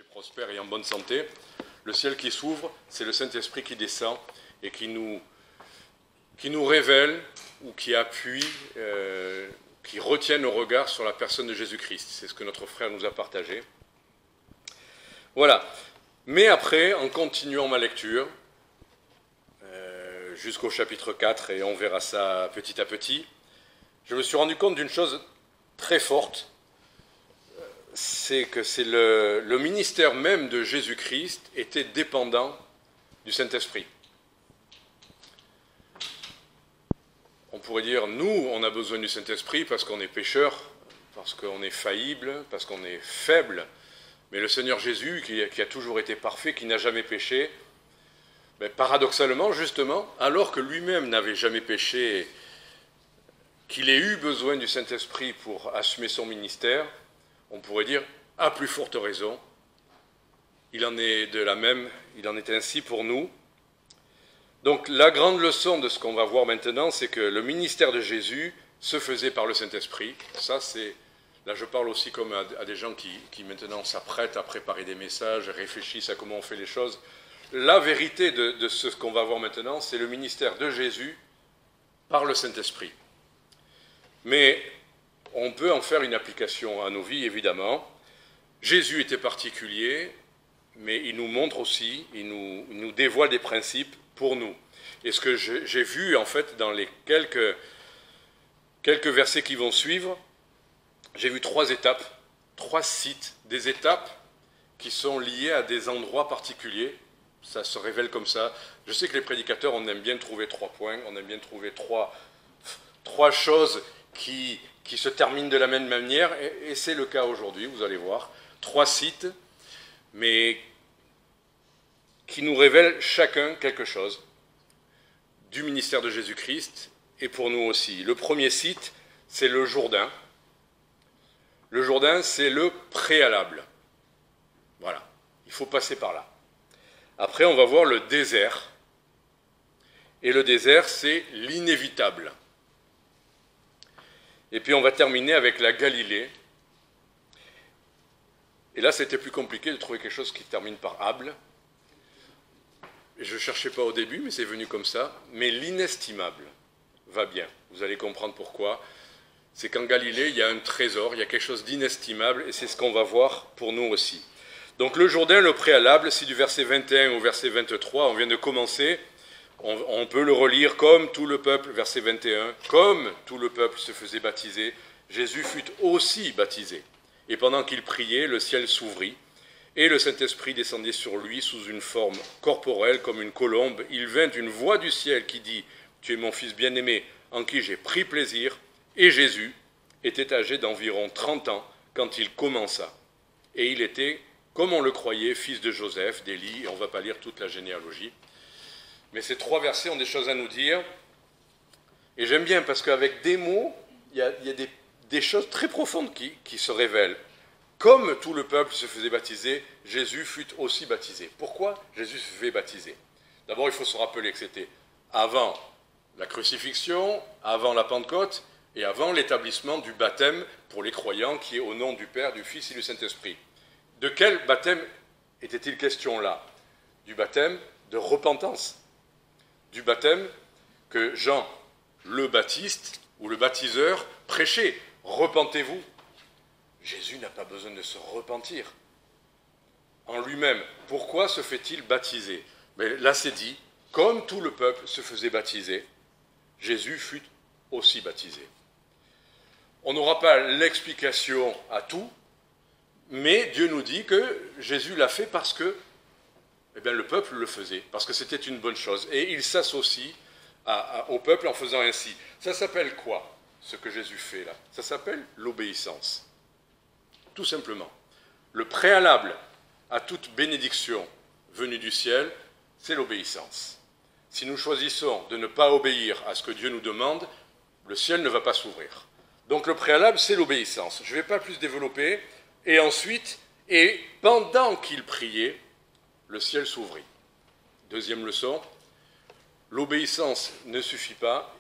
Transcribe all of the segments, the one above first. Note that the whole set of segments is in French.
prospère et en bonne santé. Le ciel qui s'ouvre, c'est le Saint-Esprit qui descend et qui nous révèle ou qui appuie, qui retient nos regards sur la personne de Jésus-Christ. C'est ce que notre frère nous a partagé. Voilà. Mais après, en continuant ma lecture, jusqu'au chapitre 4, et on verra ça petit à petit, je me suis rendu compte d'une chose très forte, c'est que le ministère même de Jésus-Christ était dépendant du Saint-Esprit. On pourrait dire, nous, on a besoin du Saint-Esprit parce qu'on est pécheur, parce qu'on est faillible, parce qu'on est faible. Mais le Seigneur Jésus, qui a toujours été parfait, qui n'a jamais péché, mais paradoxalement, justement, alors que lui-même n'avait jamais péché, qu'il ait eu besoin du Saint-Esprit pour assumer son ministère, on pourrait dire, à plus forte raison, il en est ainsi pour nous. Donc la grande leçon de ce qu'on va voir maintenant, c'est que le ministère de Jésus se faisait par le Saint-Esprit. Ça, là je parle aussi comme à des gens qui maintenant s'apprêtent à préparer des messages, réfléchissent à comment on fait les choses. La vérité de ce qu'on va voir maintenant, c'est le ministère de Jésus par le Saint-Esprit. Mais on peut en faire une application à nos vies, évidemment. Jésus était particulier, mais il nous montre aussi, il nous dévoile des principes pour nous. Et ce que j'ai vu, en fait, dans les quelques versets qui vont suivre, j'ai vu 3 étapes, 3 sites, des étapes qui sont liées à des endroits particuliers. Ça se révèle comme ça. Je sais que les prédicateurs, on aime bien trouver 3 points, on aime bien trouver trois choses qui se terminent de la même manière, et c'est le cas aujourd'hui, vous allez voir. 3 sites, mais qui nous révèlent chacun quelque chose du ministère de Jésus-Christ, et pour nous aussi. Le premier site, c'est le Jourdain. Le Jourdain, c'est le préalable. Voilà, il faut passer par là. Après, on va voir le désert. Et le désert, c'est l'inévitable. Et puis on va terminer avec la Galilée. Et là, c'était plus compliqué de trouver quelque chose qui termine par able. Je ne cherchais pas au début, mais c'est venu comme ça. Mais l'inestimable va bien. Vous allez comprendre pourquoi. C'est qu'en Galilée, il y a un trésor, il y a quelque chose d'inestimable, et c'est ce qu'on va voir pour nous aussi. Donc le Jourdain, le préalable, si du verset 21 au verset 23, on vient de commencer, on peut le relire comme tout le peuple, verset 21, comme tout le peuple se faisait baptiser, Jésus fut aussi baptisé. Et pendant qu'il priait, le ciel s'ouvrit, et le Saint-Esprit descendait sur lui sous une forme corporelle comme une colombe. Il vint une voix du ciel qui dit « Tu es mon fils bien-aimé, en qui j'ai pris plaisir ». Et Jésus était âgé d'environ 30 ans quand il commença. Et il était, comme on le croyait, fils de Joseph, d'Élie, et on ne va pas lire toute la généalogie. Mais ces 3 versets ont des choses à nous dire. Et j'aime bien parce qu'avec des mots, il y a des choses très profondes qui se révèlent. Comme tout le peuple se faisait baptiser, Jésus fut aussi baptisé. Pourquoi Jésus se fait baptiser? D'abord, il faut se rappeler que c'était avant la crucifixion, avant la Pentecôte et avant l'établissement du baptême pour les croyants qui est au nom du Père, du Fils et du Saint-Esprit. De quel baptême était-il question là? Du baptême de repentance. Du baptême que Jean le Baptiste ou le baptiseur prêchait. Repentez-vous. Jésus n'a pas besoin de se repentir en lui-même. Pourquoi se fait-il baptiser? Mais là c'est dit, comme tout le peuple se faisait baptiser, Jésus fut aussi baptisé. On n'aura pas l'explication à tout, mais Dieu nous dit que Jésus l'a fait parce que le peuple le faisait, parce que c'était une bonne chose. Et il s'associe au peuple en faisant ainsi. Ça s'appelle quoi, ce que Jésus fait là? Ça s'appelle l'obéissance. Tout simplement. Le préalable à toute bénédiction venue du ciel, c'est l'obéissance. Si nous choisissons de ne pas obéir à ce que Dieu nous demande, le ciel ne va pas s'ouvrir. Donc le préalable, c'est l'obéissance. Je ne vais pas plus développer. Et ensuite, et pendant qu'il priait, le ciel s'ouvrit. Deuxième leçon, l'obéissance ne suffit pas,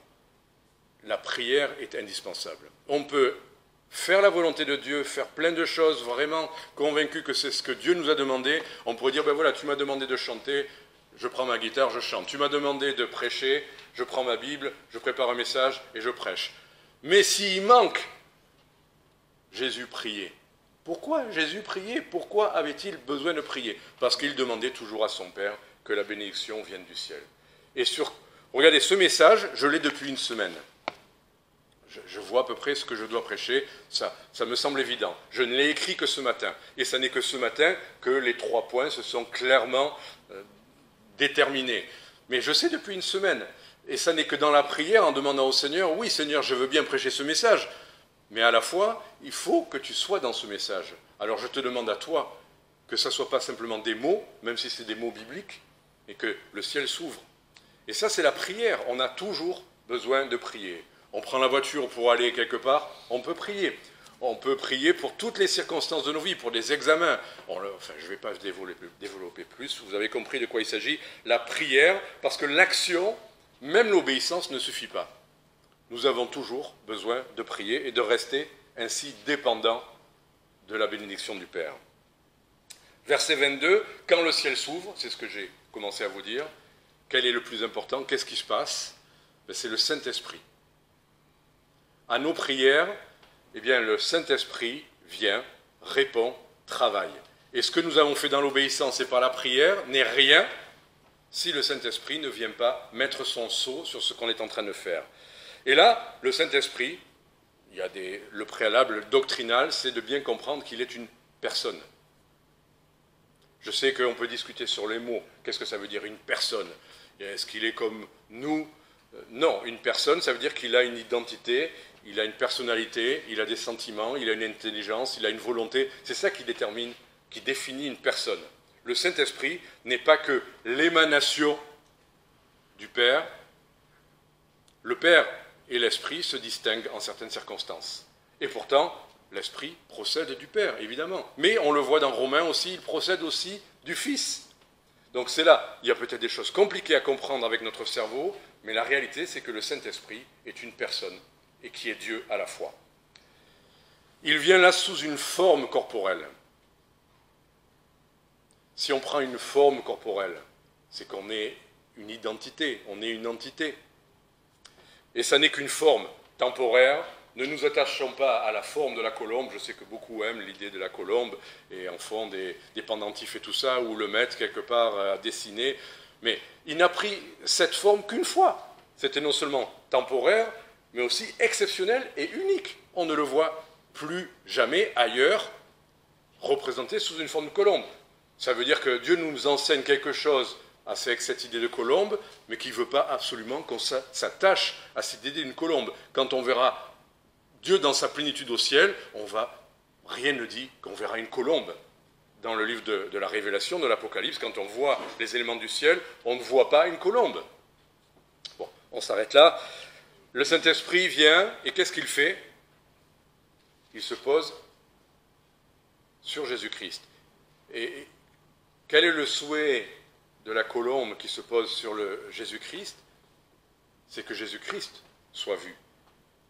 la prière est indispensable. On peut faire la volonté de Dieu, faire plein de choses, vraiment convaincu que c'est ce que Dieu nous a demandé, on pourrait dire, ben voilà, tu m'as demandé de chanter, je prends ma guitare, je chante. Tu m'as demandé de prêcher, je prends ma Bible, je prépare un message et je prêche. Mais s'il manque, Jésus priait. Pourquoi Jésus priait? Pourquoi avait-il besoin de prier? Parce qu'il demandait toujours à son Père que la bénédiction vienne du ciel. Et regardez, ce message, je l'ai depuis une semaine. Je vois à peu près ce que je dois prêcher, ça me semble évident. Je ne l'ai écrit que ce matin. Et ce n'est que ce matin que les 3 points se sont clairement déterminés. Mais je sais depuis une semaine. Et ça n'est que dans la prière, en demandant au Seigneur, oui Seigneur, je veux bien prêcher ce message. Mais à la fois, il faut que tu sois dans ce message. Alors je te demande à toi que ça ne soit pas simplement des mots, même si c'est des mots bibliques, et que le ciel s'ouvre. Et ça, c'est la prière. On a toujours besoin de prier. On prend la voiture pour aller quelque part, on peut prier. On peut prier pour toutes les circonstances de nos vies, pour des examens. Je ne vais pas développer plus, vous avez compris de quoi il s'agit. La prière, parce que l'action, même l'obéissance ne suffit pas. Nous avons toujours besoin de prier et de rester ainsi dépendants de la bénédiction du Père. Verset 22, quand le ciel s'ouvre, c'est ce que j'ai commencé à vous dire, quel est le plus important? Qu'est-ce qui se passe? C'est le Saint-Esprit. À nos prières, eh bien, le Saint-Esprit vient, répond, travaille. Et ce que nous avons fait dans l'obéissance et par la prière n'est rien si le Saint-Esprit ne vient pas mettre son sceau sur ce qu'on est en train de faire. Et là, le Saint-Esprit, le préalable doctrinal, c'est de bien comprendre qu'il est une personne. Je sais qu'on peut discuter sur les mots. Qu'est-ce que ça veut dire une personne? Est-ce qu'il est comme nous? Non, une personne, ça veut dire qu'il a une identité, il a une personnalité, il a des sentiments, il a une intelligence, il a une volonté. C'est ça qui définit une personne. Le Saint-Esprit n'est pas que l'émanation du Père. Le Père et l'Esprit se distinguent en certaines circonstances. Et pourtant, l'Esprit procède du Père, évidemment. Mais on le voit dans Romains aussi, il procède aussi du Fils. Donc c'est là, il y a peut-être des choses compliquées à comprendre avec notre cerveau, mais la réalité, c'est que le Saint-Esprit est une personne et qui est Dieu à la fois. Il vient là sous une forme corporelle. Si on prend une forme corporelle, c'est qu'on est une identité, on est une entité. Et ça n'est qu'une forme temporaire. Ne nous attachons pas à la forme de la colombe. Je sais que beaucoup aiment l'idée de la colombe et en font des pendentifs et tout ça, ou le mettent quelque part à dessiner. Mais il n'a pris cette forme qu'une fois. C'était non seulement temporaire, mais aussi exceptionnel et unique. On ne le voit plus jamais ailleurs représenté sous une forme de colombe. Ça veut dire que Dieu nous enseigne quelque chose avec cette idée de colombe, mais qui ne veut pas absolument qu'on s'attache à cette idée d'une colombe. Quand on verra Dieu dans sa plénitude au ciel, rien ne dit qu'on verra une colombe. Dans le livre de la Révélation, de l'Apocalypse, quand on voit les éléments du ciel, on ne voit pas une colombe. Bon, on s'arrête là. Le Saint-Esprit vient, et qu'est-ce qu'il fait? Il se pose sur Jésus-Christ. Et quel est le souhait de la colombe qui se pose sur le Jésus-Christ? C'est que Jésus-Christ soit vu.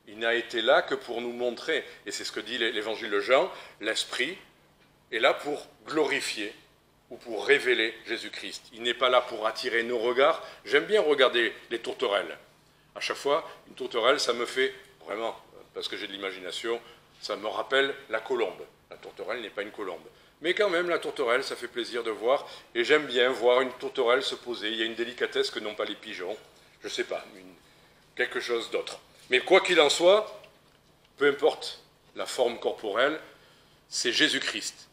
Il n'a été là que pour nous montrer, et c'est ce que dit l'évangile de Jean, l'Esprit est là pour glorifier ou pour révéler Jésus-Christ. Il n'est pas là pour attirer nos regards. J'aime bien regarder les tourterelles. À chaque fois, une tourterelle, ça me fait vraiment, parce que j'ai de l'imagination, ça me rappelle la colombe. La tourterelle n'est pas une colombe. Mais quand même, la tourterelle, ça fait plaisir de voir. Et j'aime bien voir une tourterelle se poser. Il y a une délicatesse que n'ont pas les pigeons. Je ne sais pas, quelque chose d'autre. Mais quoi qu'il en soit, peu importe la forme corporelle, c'est Jésus-Christ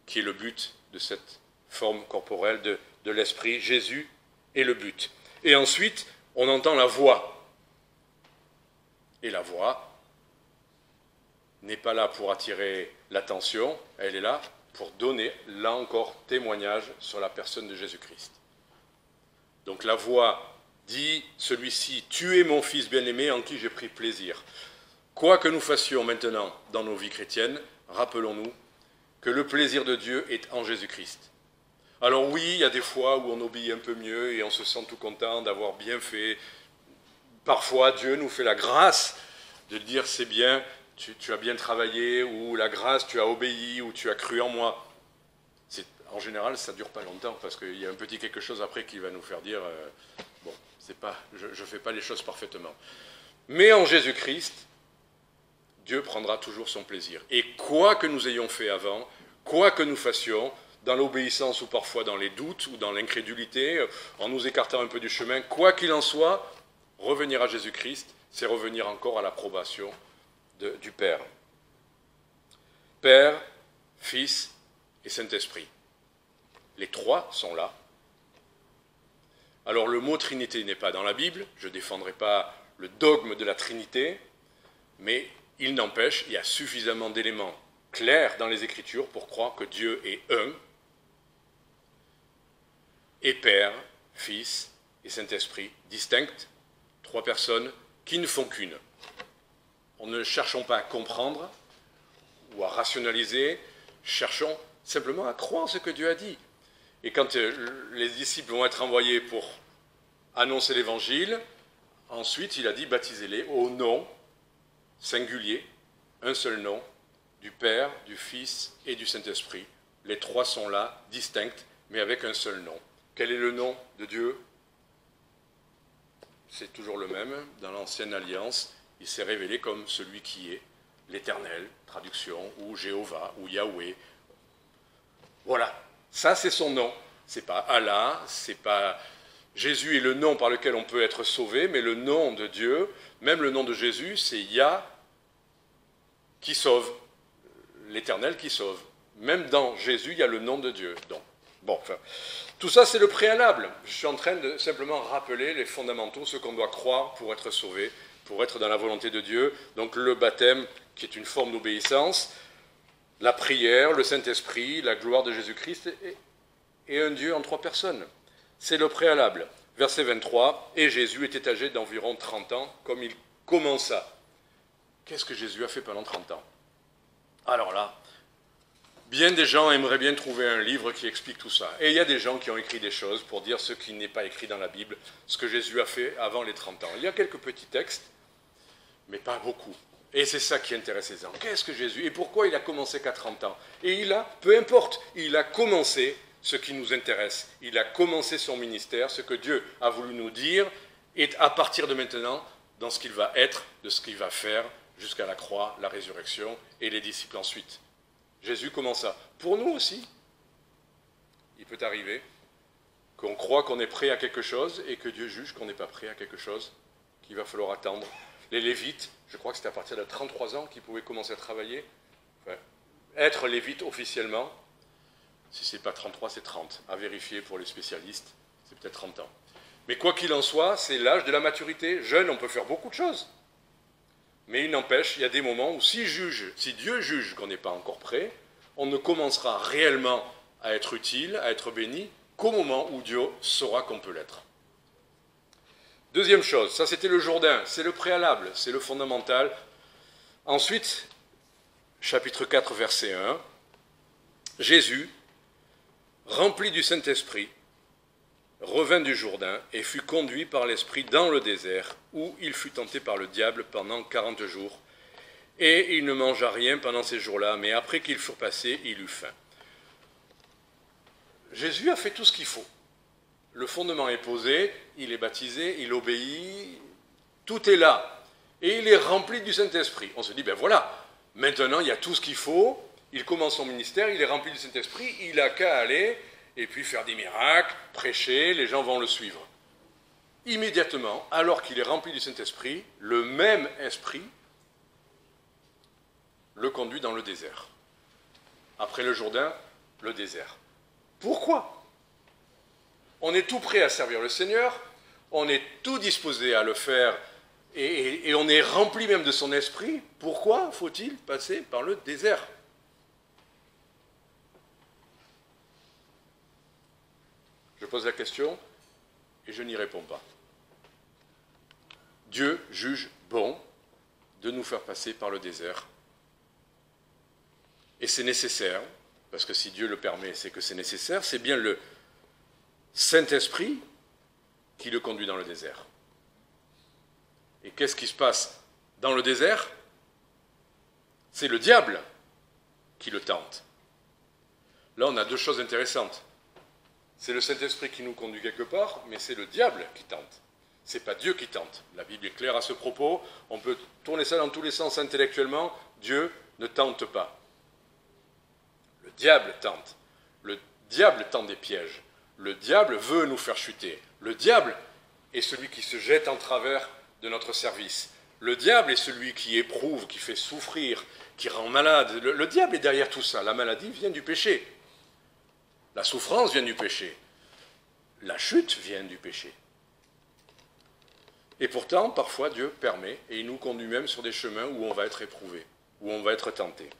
qui est le but de cette forme corporelle de l'Esprit. Jésus est le but. Et ensuite, on entend la voix. Et la voix n'est pas là pour attirer l'attention, elle est là pour donner, là encore, témoignage sur la personne de Jésus-Christ. Donc la voix dit, celui-ci, tu es mon Fils bien-aimé en qui j'ai pris plaisir. Quoi que nous fassions maintenant dans nos vies chrétiennes, rappelons-nous que le plaisir de Dieu est en Jésus-Christ. Alors oui, il y a des fois où on obéit un peu mieux et on se sent tout content d'avoir bien fait. Parfois, Dieu nous fait la grâce de dire c'est bien, tu as bien travaillé, ou la grâce, tu as obéi, ou tu as cru en moi. En général, ça ne dure pas longtemps, parce qu'il y a un petit quelque chose après qui va nous faire dire, bon, je ne fais pas les choses parfaitement. Mais en Jésus-Christ, Dieu prendra toujours son plaisir. Et quoi que nous ayons fait avant, quoi que nous fassions, dans l'obéissance ou parfois dans les doutes ou dans l'incrédulité, en nous écartant un peu du chemin, quoi qu'il en soit, revenir à Jésus-Christ, c'est revenir encore à l'approbation du Père. Père, Fils et Saint-Esprit. Les trois sont là. Alors le mot Trinité n'est pas dans la Bible, je ne défendrai pas le dogme de la Trinité, mais il n'empêche, il y a suffisamment d'éléments clairs dans les Écritures pour croire que Dieu est un, et Père, Fils et Saint-Esprit, distincts, trois personnes qui ne font qu'une. Ne cherchons pas à comprendre ou à rationaliser, cherchons simplement à croire ce que Dieu a dit. Et quand les disciples vont être envoyés pour annoncer l'Évangile, ensuite il a dit baptisez-les au nom singulier, un seul nom, du Père, du Fils et du Saint-Esprit. Les trois sont là, distincts, mais avec un seul nom. Quel est le nom de Dieu? C'est toujours le même. Dans l'Ancienne Alliance, il s'est révélé comme celui qui est l'Éternel, traduction, ou Jéhovah, ou Yahweh. Voilà, ça c'est son nom. C'est pas Allah, c'est pas... Jésus est le nom par lequel on peut être sauvé, mais le nom de Dieu, même le nom de Jésus, c'est Yah qui sauve, l'Éternel qui sauve. Même dans Jésus, il y a le nom de Dieu. Donc, bon, enfin, tout ça c'est le préalable. Je suis en train de simplement rappeler les fondamentaux, ce qu'on doit croire pour être sauvé, pour être dans la volonté de Dieu. Donc le baptême, qui est une forme d'obéissance, la prière, le Saint-Esprit, la gloire de Jésus-Christ et un Dieu en trois personnes. C'est le préalable. Verset 23, « Et Jésus était âgé d'environ 30 ans, comme il commença. » Qu'est-ce que Jésus a fait pendant 30 ans? Alors là, bien des gens aimeraient bien trouver un livre qui explique tout ça. Et il y a des gens qui ont écrit des choses pour dire ce qui n'est pas écrit dans la Bible, ce que Jésus a fait avant les 30 ans. Il y a quelques petits textes, mais pas beaucoup. Et c'est ça qui intéresse les gens. Qu'est-ce que Jésus? Et pourquoi il a commencé qu'à 30 ans? Et il a, peu importe, il a commencé ce qui nous intéresse. Il a commencé son ministère, ce que Dieu a voulu nous dire, et à partir de maintenant, dans ce qu'il va être, de ce qu'il va faire, jusqu'à la croix, la résurrection, et les disciples ensuite. Jésus commença. Pour nous aussi, il peut arriver qu'on croit qu'on est prêt à quelque chose, et que Dieu juge qu'on n'est pas prêt à quelque chose, qu'il va falloir attendre. Les Lévites, je crois que c'était à partir de 33 ans qu'ils pouvaient commencer à travailler. Enfin, être Lévite officiellement, si ce n'est pas 33, c'est 30. À vérifier pour les spécialistes, c'est peut-être 30 ans. Mais quoi qu'il en soit, c'est l'âge de la maturité. Jeune, on peut faire beaucoup de choses. Mais il n'empêche, il y a des moments où si Dieu juge qu'on n'est pas encore prêt, on ne commencera réellement à être utile, à être béni, qu'au moment où Dieu saura qu'on peut l'être. Deuxième chose, ça c'était le Jourdain, c'est le préalable, c'est le fondamental. Ensuite, chapitre 4, verset 1, Jésus, rempli du Saint-Esprit, revint du Jourdain et fut conduit par l'Esprit dans le désert, où il fut tenté par le diable pendant 40 jours. Et il ne mangea rien pendant ces jours-là, mais après qu'ils furent passés, il eut faim. Jésus a fait tout ce qu'il faut. Le fondement est posé, il est baptisé, il obéit, tout est là. Et il est rempli du Saint-Esprit. On se dit, ben voilà, maintenant il y a tout ce qu'il faut, il commence son ministère, il est rempli du Saint-Esprit, il n'a qu'à aller et puis faire des miracles, prêcher, les gens vont le suivre. Immédiatement, alors qu'il est rempli du Saint-Esprit, le même esprit le conduit dans le désert. Après le Jourdain, le désert. Pourquoi? On est tout prêt à servir le Seigneur, on est tout disposé à le faire et on est rempli même de son esprit. Pourquoi faut-il passer par le désert? Je pose la question et je n'y réponds pas. Dieu juge bon de nous faire passer par le désert. Et c'est nécessaire, parce que si Dieu le permet, c'est que c'est nécessaire, c'est bien le Saint-Esprit qui le conduit dans le désert. Et qu'est-ce qui se passe dans le désert? C'est le diable qui le tente. Là, on a deux choses intéressantes. C'est le Saint-Esprit qui nous conduit quelque part, mais c'est le diable qui tente. Ce n'est pas Dieu qui tente. La Bible est claire à ce propos. On peut tourner ça dans tous les sens intellectuellement. Dieu ne tente pas. Le diable tente. Le diable tend des pièges. Le diable veut nous faire chuter. Le diable est celui qui se jette en travers de notre service. Le diable est celui qui éprouve, qui fait souffrir, qui rend malade. Le diable est derrière tout ça. La maladie vient du péché. La souffrance vient du péché. La chute vient du péché. Et pourtant, parfois, Dieu permet, et il nous conduit même sur des chemins où on va être éprouvé, où on va être tenté.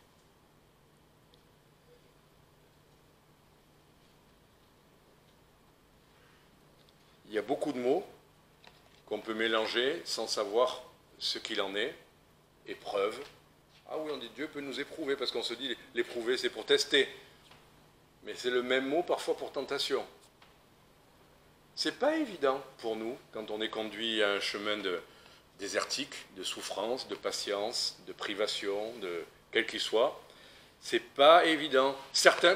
Il y a beaucoup de mots qu'on peut mélanger sans savoir ce qu'il en est. Épreuve. Ah oui, on dit Dieu peut nous éprouver, parce qu'on se dit l'éprouver, c'est pour tester. Mais c'est le même mot parfois pour tentation. C'est pas évident pour nous, quand on est conduit à un chemin désertique, de souffrance, de patience, de privation, quel qu'il soit. C'est pas évident.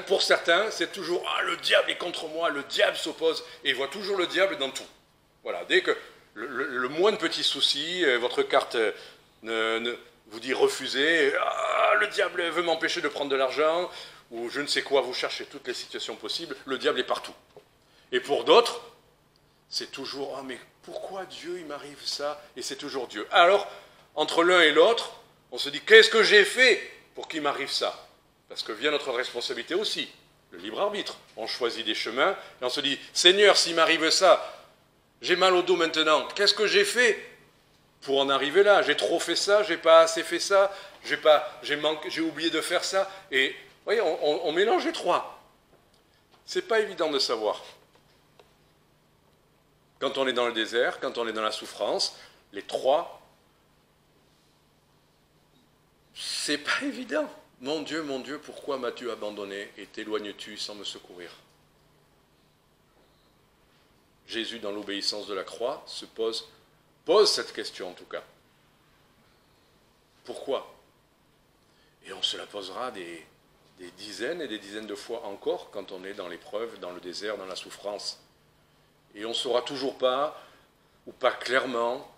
Pour certains, c'est toujours « Ah, le diable est contre moi, le diable s'oppose », et ils voient toujours le diable dans tout. Voilà, dès que le moindre petit souci, votre carte vous dit « Refusez »,« Ah, le diable veut m'empêcher de prendre de l'argent », ou je ne sais quoi, vous cherchez toutes les situations possibles, le diable est partout. Et pour d'autres, c'est toujours « Ah, mais pourquoi Dieu, il m'arrive ça ?» Et c'est toujours Dieu. Alors, entre l'un et l'autre, on se dit « Qu'est-ce que j'ai fait pour qu'il m'arrive ça ?» Parce que vient notre responsabilité aussi, le libre arbitre. On choisit des chemins et on se dit « Seigneur, s'il m'arrive ça, j'ai mal au dos maintenant, qu'est-ce que j'ai fait pour en arriver là? J'ai trop fait ça, j'ai pas assez fait ça, j'ai oublié de faire ça. » Et vous voyez, on mélange les trois. C'est pas évident de savoir. Quand on est dans le désert, quand on est dans la souffrance, les trois, c'est pas évident. Mon Dieu, pourquoi m'as-tu abandonné et t'éloignes-tu sans me secourir? Jésus, dans l'obéissance de la croix, pose cette question en tout cas. Pourquoi? Et on se la posera des dizaines et des dizaines de fois encore quand on est dans l'épreuve, dans le désert, dans la souffrance. Et on ne saura toujours pas, ou pas clairement,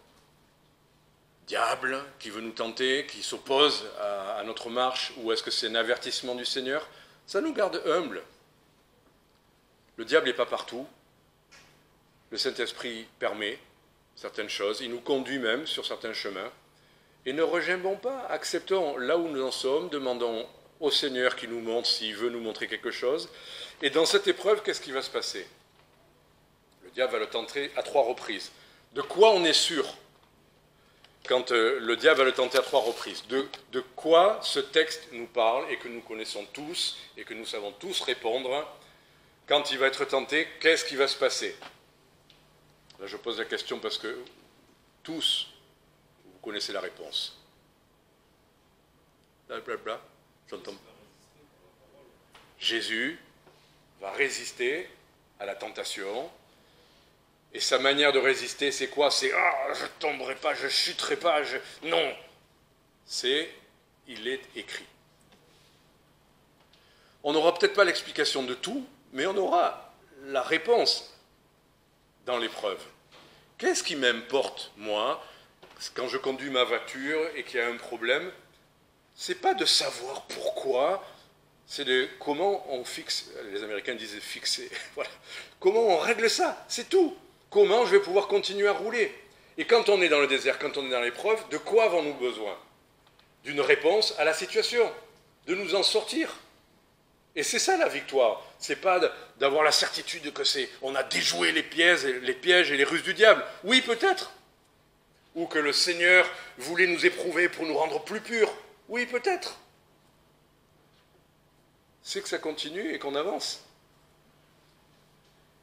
diable qui veut nous tenter, qui s'oppose à notre marche, ou est-ce que c'est un avertissement du Seigneur? Ça nous garde humbles. Le diable n'est pas partout. Le Saint-Esprit permet certaines choses, il nous conduit même sur certains chemins. Et ne regimbons pas, acceptons là où nous en sommes, demandons au Seigneur qui nous montre s'il veut nous montrer quelque chose. Et dans cette épreuve, qu'est-ce qui va se passer? Le diable va le tenter à 3 reprises. De quoi on est sûr quand le diable va le tenter à 3 reprises? De quoi ce texte nous parle et que nous connaissons tous et que nous savons tous répondre? Quand il va être tenté, qu'est-ce qui va se passer? Là, je pose la question parce que tous, vous connaissez la réponse. Blablabla, j'entends. Jésus va résister à la tentation. Et sa manière de résister, c'est quoi? C'est « Ah, je ne tomberai pas, je ne chuterai pas, Non !» C'est « Il est écrit ». On n'aura peut-être pas l'explication de tout, mais on aura la réponse dans l'épreuve. Qu'est-ce qui m'importe, moi, quand je conduis ma voiture et qu'il y a un problème? C'est pas de savoir pourquoi, c'est de comment on fixe, les Américains disent fixer, voilà. Comment on règle ça, c'est tout. Comment je vais pouvoir continuer à rouler? Et quand on est dans le désert, quand on est dans l'épreuve, de quoi avons-nous besoin? D'une réponse à la situation, de nous en sortir. Et c'est ça la victoire. C'est pas d'avoir la certitude que on a déjoué les pièges et les ruses du diable. Oui, peut-être. Ou que le Seigneur voulait nous éprouver pour nous rendre plus purs. Oui, peut-être. C'est que ça continue et qu'on avance.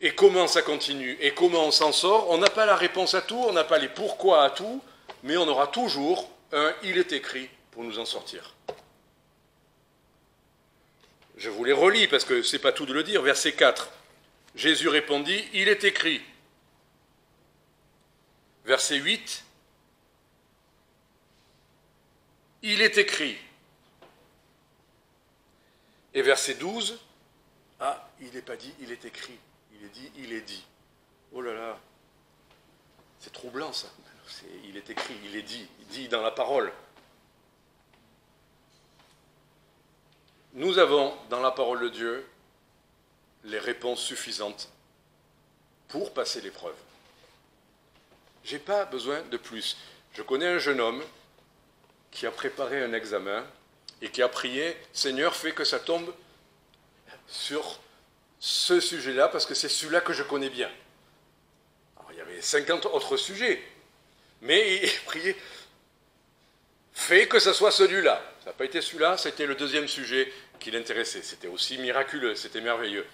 Et comment ça continue? Et comment on s'en sort? On n'a pas la réponse à tout, on n'a pas les pourquoi à tout, mais on aura toujours un « il est écrit » pour nous en sortir. Je vous les relis parce que ce n'est pas tout de le dire. Verset 4. Jésus répondit « il est écrit ». Verset 8. « Il est écrit ». Et verset 12, ah, il n'est pas dit, il est écrit. Il est dit, il est dit. Oh là là, c'est troublant ça. Il est écrit, il est dit dans la parole. Nous avons dans la parole de Dieu les réponses suffisantes pour passer l'épreuve. Je n'ai pas besoin de plus. Je connais un jeune homme qui a préparé un examen et qui a prié « Seigneur, fais que ça tombe sur ce sujet-là, parce que c'est celui-là que je connais bien. » Alors, il y avait 50 autres sujets, mais il priait « Fais que ça soit celui-là. » Ça n'a pas été celui-là, c'était le deuxième sujet qui l'intéressait. C'était aussi miraculeux, c'était merveilleux.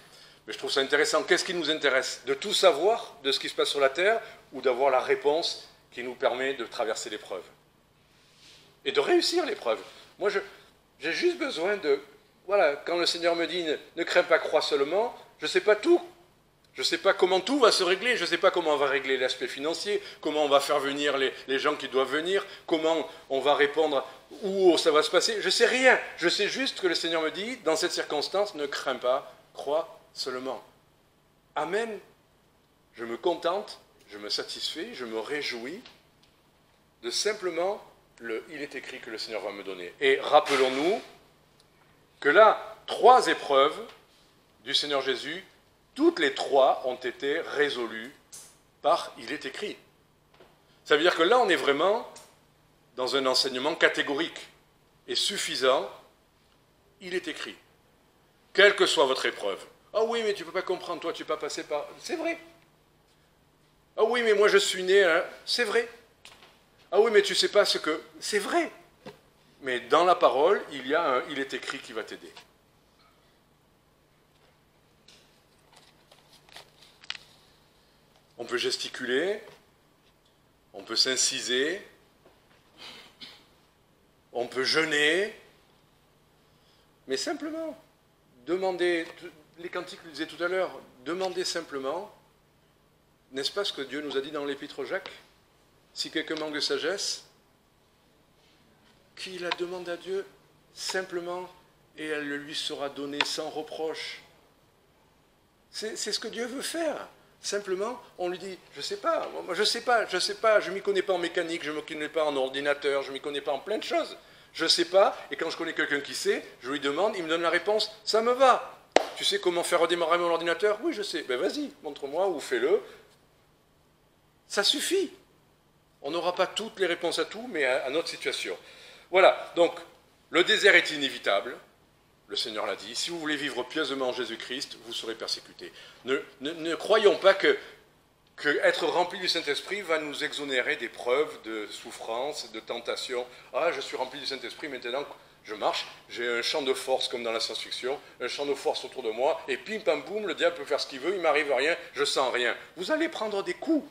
Mais je trouve ça intéressant. Qu'est-ce qui nous intéresse? De tout savoir de ce qui se passe sur la terre, ou d'avoir la réponse qui nous permet de traverser l'épreuve et de réussir l'épreuve. Moi, j'ai juste besoin de... Voilà, quand le Seigneur me dit ne crains pas, crois seulement, je ne sais pas tout. Je ne sais pas comment tout va se régler, je ne sais pas comment on va régler l'aspect financier, comment on va faire venir les gens qui doivent venir, comment on va répondre, où ça va se passer. Je ne sais rien. Je sais juste que le Seigneur me dit, dans cette circonstance, ne crains pas, crois seulement. Amen. Je me contente, je me satisfais, je me réjouis de simplement il est écrit que le Seigneur va me donner. Et rappelons-nous que là, 3 épreuves du Seigneur Jésus, toutes les 3 ont été résolues par il est écrit. Ça veut dire que là, on est vraiment dans un enseignement catégorique et suffisant. Il est écrit. Quelle que soit votre épreuve. Ah oui, mais tu ne peux pas comprendre, toi, tu n'es pas passé par... C'est vrai. Ah oui, mais moi, je suis né... Hein. C'est vrai. Ah oui, mais tu ne sais pas ce que... C'est vrai. Mais dans la parole, il y a un « il est écrit » qui va t'aider. On peut gesticuler, on peut s'inciser, on peut jeûner, mais simplement, demandez, les cantiques le disaient tout à l'heure, demandez simplement, n'est-ce pas ce que Dieu nous a dit dans l'Épître aux Jacques? Si quelqu'un manque de sagesse, qu'il la demande à Dieu simplement et elle lui sera donnée sans reproche. C'est ce que Dieu veut faire. Simplement, on lui dit, je ne sais pas, moi je ne sais pas, je ne m'y connais pas en mécanique, je ne m'y connais pas en ordinateur, je ne m'y connais pas en plein de choses. Je ne sais pas, et quand je connais quelqu'un qui sait, je lui demande, il me donne la réponse, ça me va. Tu sais comment faire redémarrer mon ordinateur? Oui, je sais. Ben vas-y, montre-moi ou fais-le. Ça suffit. On n'aura pas toutes les réponses à tout, mais à notre situation. Voilà, donc le désert est inévitable. Le Seigneur l'a dit, si vous voulez vivre pieusement en Jésus-Christ, vous serez persécutés. Ne croyons pas que être rempli du Saint-Esprit va nous exonérer d'épreuves, de souffrances, de tentations. Ah, je suis rempli du Saint-Esprit, maintenant je marche, j'ai un champ de force comme dans la science-fiction, un champ de force autour de moi, et pim pam boum, le diable peut faire ce qu'il veut, il ne m'arrive rien, je sens rien. Vous allez prendre des coups.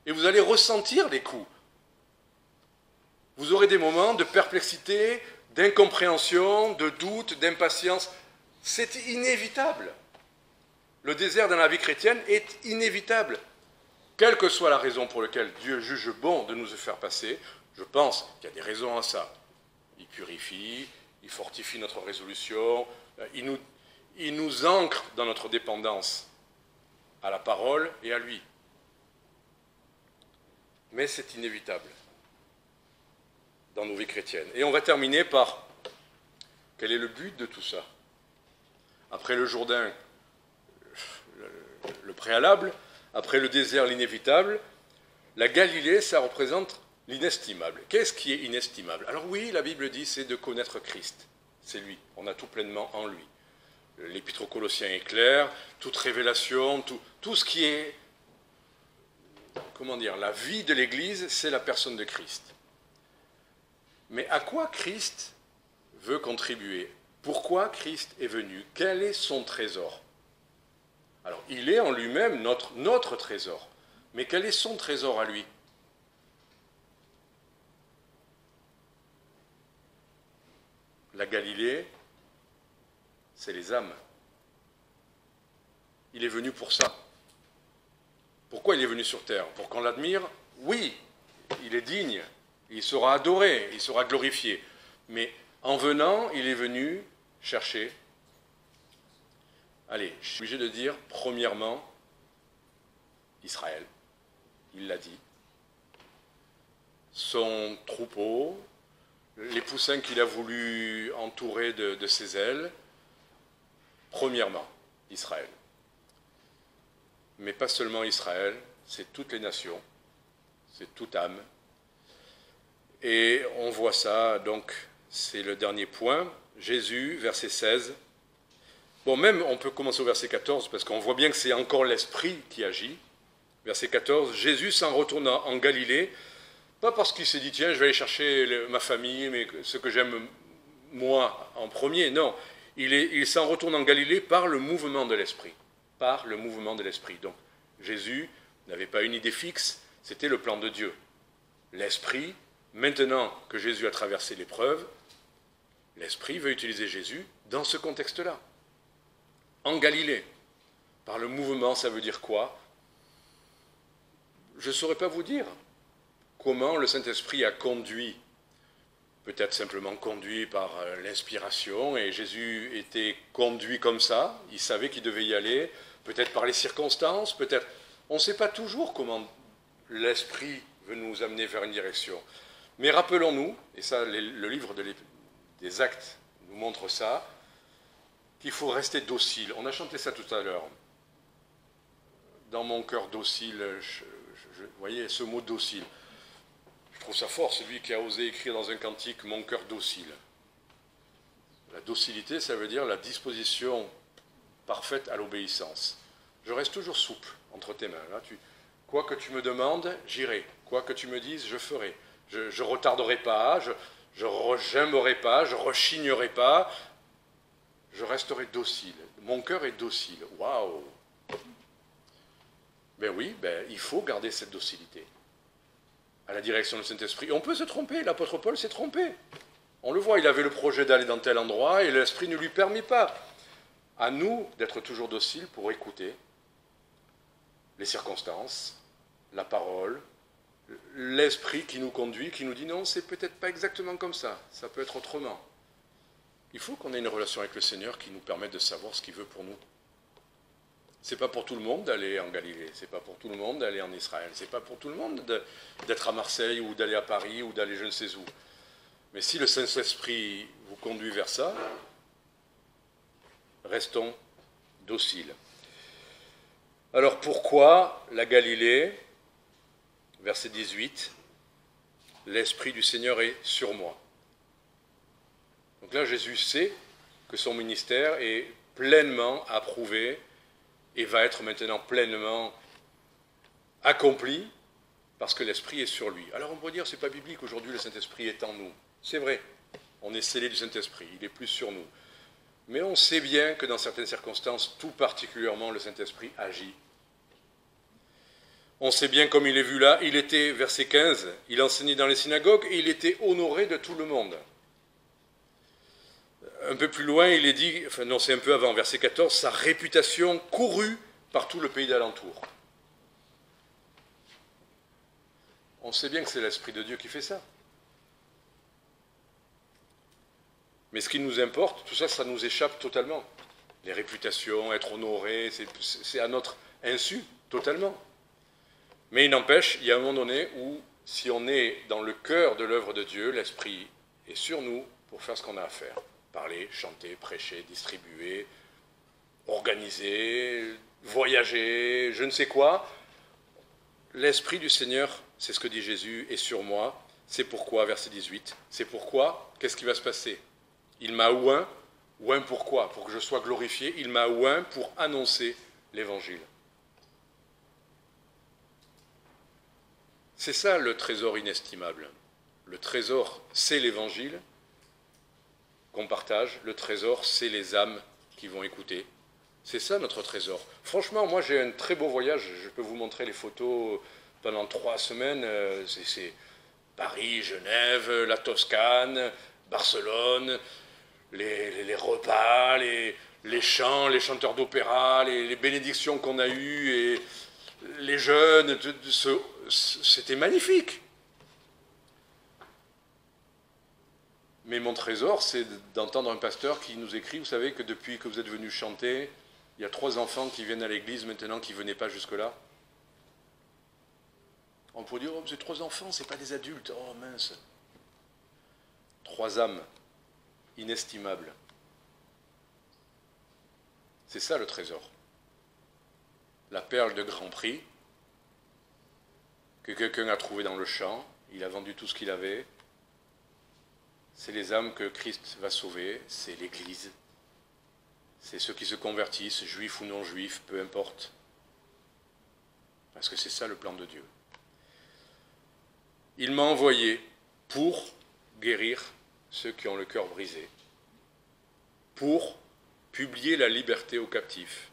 Et vous allez ressentir des coups. Vous aurez des moments de perplexité, d'incompréhension, de doute, d'impatience. C'est inévitable. Le désert dans la vie chrétienne est inévitable. Quelle que soit la raison pour laquelle Dieu juge bon de nous faire passer, je pense qu'il y a des raisons à ça. Il purifie, il fortifie notre résolution, il nous ancre dans notre dépendance à la parole et à lui. Mais c'est inévitable dans nos vies chrétiennes. Et on va terminer par quel est le but de tout ça? Après le Jourdain, le préalable, après le désert, l'inévitable, la Galilée, ça représente l'inestimable. Qu'est-ce qui est inestimable? Alors oui, la Bible dit, c'est de connaître Christ. C'est lui, on a tout pleinement en lui. L'Épître aux Colossiens est clair, toute révélation, tout ce qui est, comment dire, la vie de l'Église, c'est la personne de Christ. Mais à quoi Christ veut contribuer? Pourquoi Christ est venu? Quel est son trésor? Alors, il est en lui-même notre trésor. Mais quel est son trésor à lui? La Galilée, c'est les âmes. Il est venu pour ça. Pourquoi il est venu sur terre? Pour qu'on l'admire? Oui, il est digne. Il sera adoré, il sera glorifié. Mais En venant, il est venu chercher. Allez, je suis obligé de dire, premièrement, Israël. Il l'a dit. Son troupeau, les poussins qu'il a voulu entourer de ses ailes, premièrement, Israël. Mais pas seulement Israël, c'est toutes les nations, c'est toute âme. Et on voit ça, donc c'est le dernier point. Jésus, verset 16. Bon, même on peut commencer au verset 14, parce qu'on voit bien que c'est encore l'Esprit qui agit. Verset 14, Jésus s'en retourna en Galilée, pas parce qu'il s'est dit, tiens, je vais aller chercher ma famille, mais ce que j'aime moi en premier, non. Il s'en retourne en Galilée par le mouvement de l'Esprit. Par le mouvement de l'Esprit. Donc, Jésus n'avait pas une idée fixe, c'était le plan de Dieu. L'Esprit, maintenant que Jésus a traversé l'épreuve, l'Esprit veut utiliser Jésus dans ce contexte-là. En Galilée. Par le mouvement, ça veut dire quoi? Je ne saurais pas vous dire comment le Saint-Esprit a conduit, peut-être simplement conduit par l'inspiration, et Jésus était conduit comme ça, il savait qu'il devait y aller, peut-être par les circonstances, peut-être... On ne sait pas toujours comment l'Esprit veut nous amener vers une direction. Mais rappelons-nous, et ça le livre des Actes nous montre ça, qu'il faut rester docile. On a chanté ça tout à l'heure. Dans mon cœur docile, vous voyez ce mot docile. Je trouve ça fort, celui qui a osé écrire dans un cantique « Mon cœur docile ». La docilité, ça veut dire la disposition parfaite à l'obéissance. Je reste toujours souple entre tes mains. Là, quoi que tu me demandes, j'irai. Quoi que tu me dises, je ferai. Je ne retarderai pas, je n'aimerai pas, je ne rechignerai pas. Je resterai docile. Mon cœur est docile. Waouh! Ben oui, il faut garder cette docilité à la direction du Saint-Esprit. On peut se tromper, l'apôtre Paul s'est trompé. On le voit, il avait le projet d'aller dans tel endroit et l'Esprit ne lui permet pas. À nous d'être toujours dociles pour écouter les circonstances, la parole, l'Esprit qui nous conduit, qui nous dit non, c'est peut-être pas exactement comme ça peut être autrement. Il faut qu'on ait une relation avec le Seigneur qui nous permette de savoir ce qu'il veut pour nous. C'est pas pour tout le monde d'aller en Galilée, c'est pas pour tout le monde d'aller en Israël, c'est pas pour tout le monde d'être à Marseille ou d'aller à Paris ou d'aller je ne sais où. Mais si le Saint-Esprit vous conduit vers ça, restons dociles. Alors pourquoi la Galilée? Verset 18, l'Esprit du Seigneur est sur moi. Donc là, Jésus sait que son ministère est pleinement approuvé et va être maintenant pleinement accompli parce que l'Esprit est sur lui. Alors on pourrait dire, c'est pas biblique, aujourd'hui le Saint-Esprit est en nous. C'est vrai, on est scellé du Saint-Esprit, il est plus sur nous. Mais on sait bien que dans certaines circonstances, tout particulièrement, le Saint-Esprit agit. On sait bien, comme il est vu là, il était, verset 15, il enseignait dans les synagogues et il était honoré de tout le monde. Un peu plus loin, il est dit, enfin non, c'est un peu avant, verset 14, sa réputation courut par tout le pays d'alentour. On sait bien que c'est l'Esprit de Dieu qui fait ça. Mais ce qui nous importe, tout ça, ça nous échappe totalement. Les réputations, être honoré, c'est à notre insu, totalement. Mais il n'empêche, il y a un moment donné où, si on est dans le cœur de l'œuvre de Dieu, l'Esprit est sur nous pour faire ce qu'on a à faire. Parler, chanter, prêcher, distribuer, organiser, voyager, je ne sais quoi. L'Esprit du Seigneur, c'est ce que dit Jésus, est sur moi. C'est pourquoi, verset 18, c'est pourquoi, qu'est-ce qui va se passer? Il m'a oint pourquoi? Pour que je sois glorifié, il m'a oint pour annoncer l'Évangile. C'est ça le trésor inestimable. Le trésor, c'est l'Évangile qu'on partage. Le trésor, c'est les âmes qui vont écouter. C'est ça notre trésor. Franchement, moi j'ai un très beau voyage. Je peux vous montrer les photos pendant 3 semaines. C'est Paris, Genève, la Toscane, Barcelone, les repas, les chants, les chanteurs d'opéra, les bénédictions qu'on a eues et les jeunes. C'était magnifique. Mais mon trésor, c'est d'entendre un pasteur qui nous écrit, vous savez que depuis que vous êtes venus chanter, il y a 3 enfants qui viennent à l'église maintenant qui ne venaient pas jusque-là. On pourrait dire, oh, c'est 3 enfants, ce n'est pas des adultes. Oh mince. 3 âmes inestimables. C'est ça le trésor. La perle de grand prix que quelqu'un a trouvée dans le champ, il a vendu tout ce qu'il avait. C'est les âmes que Christ va sauver, c'est l'Église. C'est ceux qui se convertissent, juifs ou non juifs, peu importe. Parce que c'est ça le plan de Dieu. Il m'a envoyé pour guérir ceux qui ont le cœur brisé, pour publier la liberté aux captifs,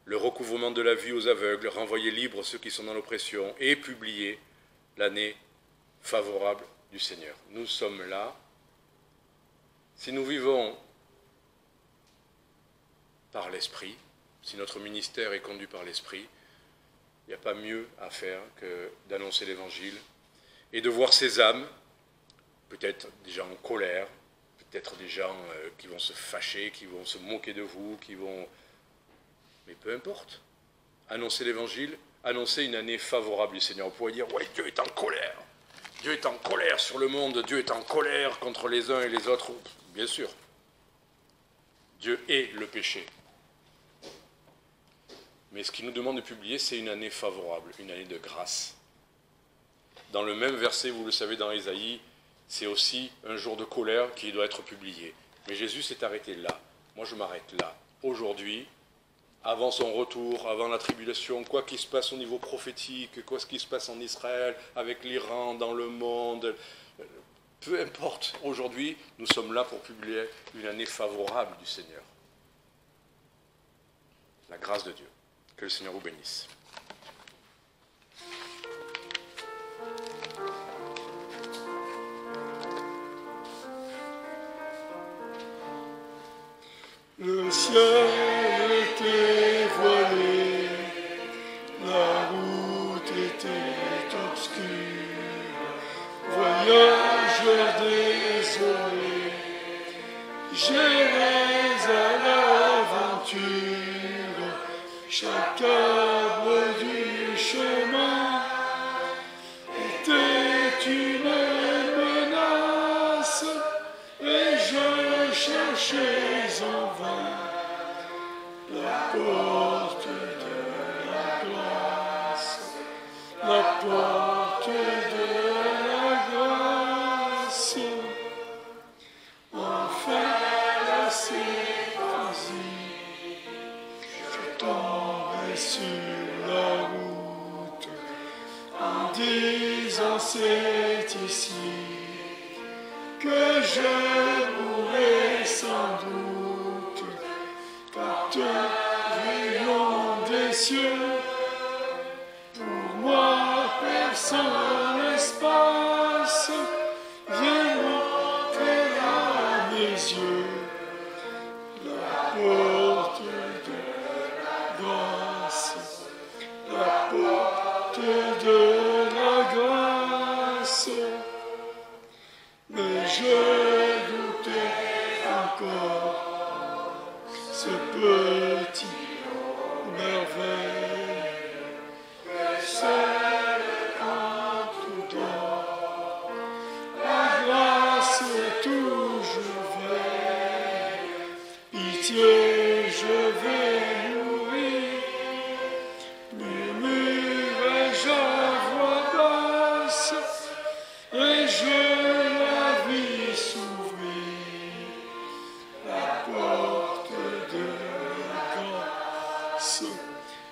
le recouvrement de la vue aux aveugles, renvoyer libres ceux qui sont dans l'oppression et publier l'année favorable du Seigneur. Nous sommes là. Si nous vivons par l'Esprit, si notre ministère est conduit par l'Esprit, il n'y a pas mieux à faire que d'annoncer l'Évangile et de voir ces âmes, peut-être des gens en colère, peut-être des gens qui vont se fâcher, qui vont se moquer de vous, qui vont... Mais peu importe. Annoncer l'Évangile, annoncer une année favorable du Seigneur. On pourrait dire, ouais, Dieu est en colère. Dieu est en colère sur le monde, Dieu est en colère contre les uns et les autres. Bien sûr. Dieu est le péché. Mais ce qu'il nous demande de publier, c'est une année favorable, une année de grâce. Dans le même verset, vous le savez, dans Ésaïe, c'est aussi un jour de colère qui doit être publié. Mais Jésus s'est arrêté là. Moi, je m'arrête là. Aujourd'hui, avant son retour, avant la tribulation, quoi qu'il se passe au niveau prophétique, quoi qu'il se passe en Israël, avec l'Iran, dans le monde, peu importe. Aujourd'hui, nous sommes là pour publier une année favorable du Seigneur. La grâce de Dieu. Que le Seigneur vous bénisse. Le ciel était voilé, la route était obscure, voyageur désolé, j'irai à l'aventure, chaque arbre du chemin était une menace, et je cherchais en vain la porte de la grâce, la porte de la grâce. Enfin, la saisie, je tomberai sur la route en disant c'est ici que je mourrai sans doute, car ton rayon des cieux, pour moi personne l'espace, vient montrer à mes yeux la porte de la grâce, la porte de la grâce. Mais je doutais encore, ce petit merveille, seul quand tout dort, la grâce toujours veille, pitié je vais mourir, murmurai-je à voix basse, et je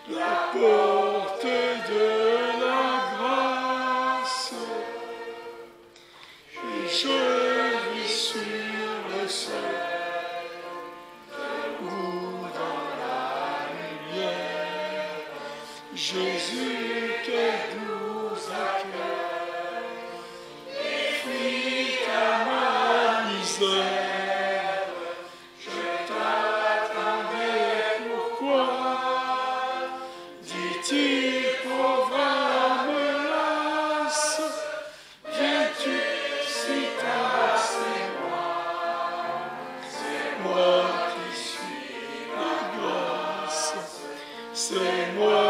la porte de la grâce, et je vis sur le sol, debout dans la lumière, Jésus, quel doux accueil, fuit à ma misère. Pauvre âme lasse, viens-tu si tard, Seigneur? c'est moi